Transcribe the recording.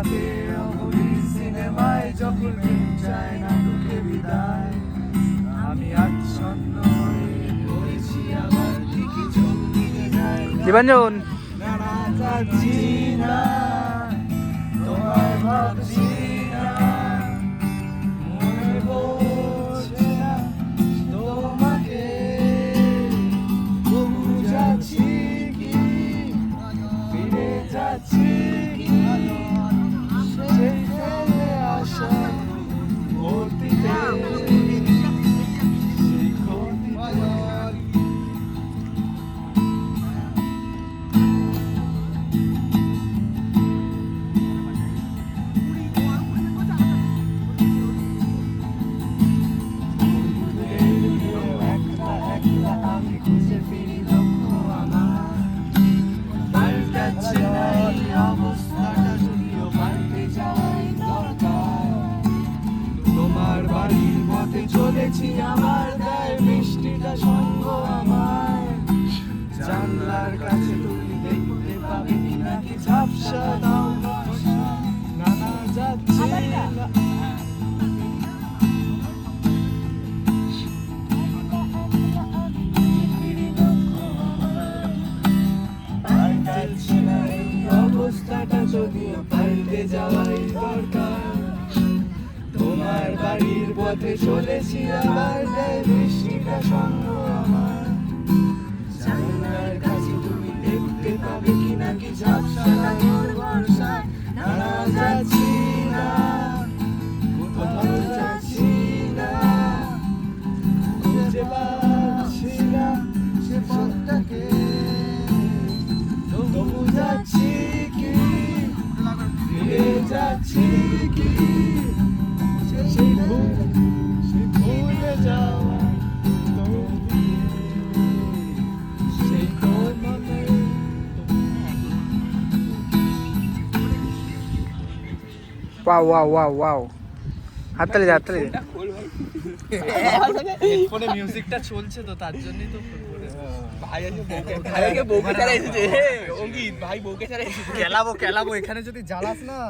রাতে অবধি সিনেমায় যখন চায় না ঢুকে বিদায় আমি আচ্ছন্ন হয়ে পড়েছি আমার দিকে চোখ দিকে যায় জীবনজন না না যাচ্ছি না তোমায় ভাবছি না মনে পড়ছে না তোমাকে তবু যাচ্ছি কি ফিরে যাচ্ছি কি সেই ফেলে আসা অতীতে সেই ক্ষতিতে একলা একলা আমি খুঁজে ফিরি লক্ষ্য আমার পাল্টাচ্ছে না এই অবস্থাটা যদিও পাল্টে যাওয়াই দরকার তোমার বাড়ির পথে চলেছি আমার গায়ে বৃষ্টিটা সঙ্গ আমার জানলার কাছে তুমি দেখতে পাবে নাকি ঝাপসা দাও না না যাচ্ছি না পাল্টাচ্ছে না এই অবস্থাটা যদিও পাল্টে যাওয়াই দরকার তোমার বাড়ির পথে চলেছি আবার গায়ে বৃষ্টিটা সঙ্গ আমার জানলার কাছে তুমি দেখতে পাবে কি নাকি ঝাপসা লাগোর বর্ষায় না না যাচ্ছি না কোথাও যাচ্ছি না খুঁজে পাচ্ছি না সে পথটাকে তবু যাচ্ছি কি ফিরে যাচ্ছি কি সেই ভুলে যাওয়া সেই তোর মনে ওয়াও ওয়াও ওয়াও ওয়াও হাততালি দে হাততালি দে হেডফোনে মিউজিকটা চলছে তো তার জন্যই তো ভাইকে বউকে ছাড়া এসেছে অঙ্কিত ভাই বউকে ছাড়া এসেছে খেলাবো এখানে যদি জ্বালাস না